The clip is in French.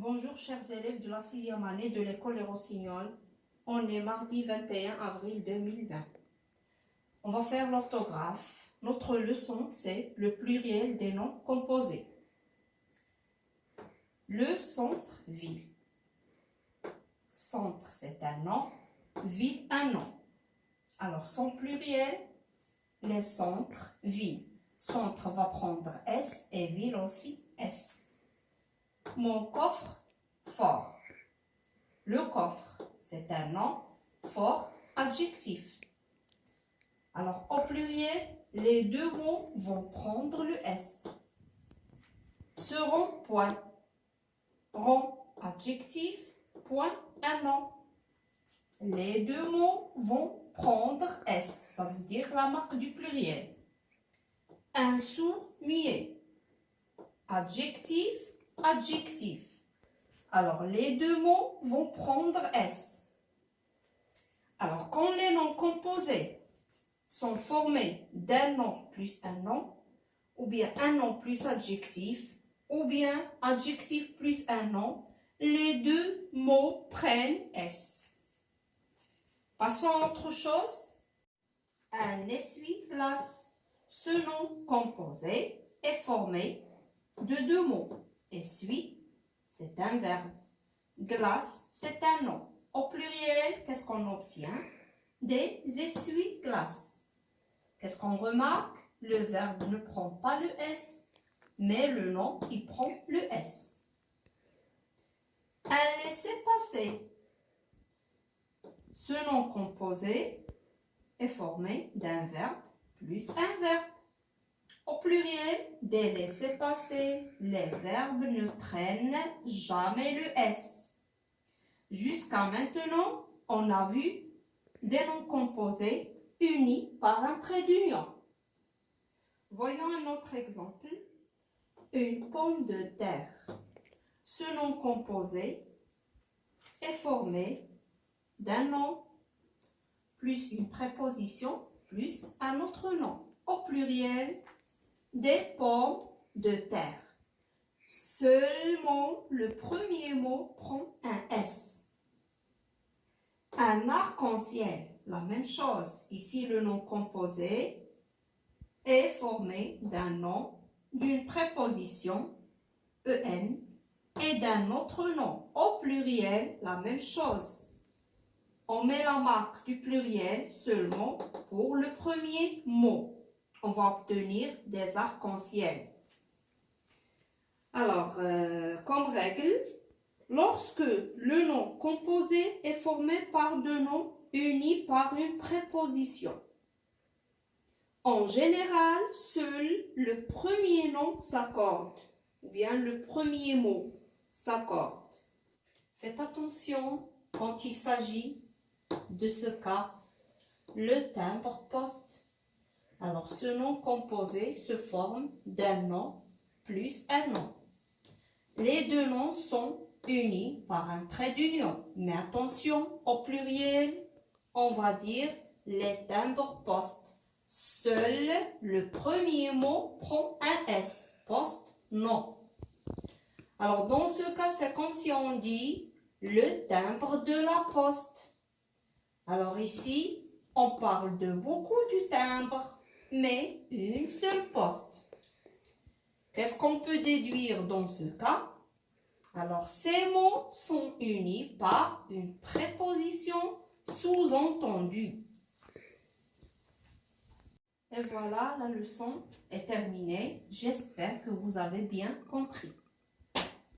Bonjour chers élèves de la 6e année de l'école Les Rossignols. On est mardi 21 avril 2020. On va faire l'orthographe. Notre leçon, c'est le pluriel des noms composés. Le centre-ville. Centre, c'est un nom. Ville, un nom. Alors, son pluriel, les centres, ville. Centre va prendre S et ville aussi S. Mon coffre, fort. Le coffre, c'est un nom, fort, adjectif. Alors, au pluriel, les deux mots vont prendre le S. Ce rond-point, rond, adjectif, point, un nom. Les deux mots vont prendre S, ça veut dire la marque du pluriel. Un sourd muet, adjectif, adjectif. Alors, les deux mots vont prendre S. Alors, quand les noms composés sont formés d'un nom plus un nom, ou bien un nom plus adjectif, ou bien adjectif plus un nom, les deux mots prennent S. Passons à autre chose. Un essuie-glace. Ce nom composé est formé de deux mots. Essuie, c'est un verbe. Glace, c'est un nom. Au pluriel, qu'est-ce qu'on obtient? Des essuie-glaces. Qu'est-ce qu'on remarque? Le verbe ne prend pas le S, mais le nom, il prend le S. Un laissez-passer. Ce nom composé est formé d'un verbe plus un verbe. Au pluriel, des laissez-passer, les verbes ne prennent jamais le S. Jusqu'à maintenant, on a vu des noms composés unis par un trait d'union. Voyons un autre exemple. Une pomme de terre. Ce nom composé est formé d'un nom plus une préposition plus un autre nom. Au pluriel, des pommes de terre. Seulement le premier mot prend un S. Un arc-en-ciel, la même chose. Ici, le nom composé est formé d'un nom, d'une préposition EN et d'un autre nom. Au pluriel, la même chose. On met la marque du pluriel seulement pour le premier mot. On va obtenir des arcs-en-ciel. Alors, comme règle, lorsque le nom composé est formé par deux noms unis par une préposition, en général, seul le premier nom s'accorde, ou bien le premier mot s'accorde. Faites attention quand il s'agit de ce cas, le timbre-poste. Alors, ce nom composé se forme d'un nom plus un nom. Les deux noms sont unis par un trait d'union. Mais attention, au pluriel, on va dire les timbres-postes. Seul le premier mot prend un S. Poste, non. Alors, dans ce cas, c'est comme si on dit le timbre de la poste. Alors ici, on parle de beaucoup du timbre, mais une seule poste. Qu'est-ce qu'on peut déduire dans ce cas? Alors, ces mots sont unis par une préposition sous-entendue. Et voilà, la leçon est terminée. J'espère que vous avez bien compris.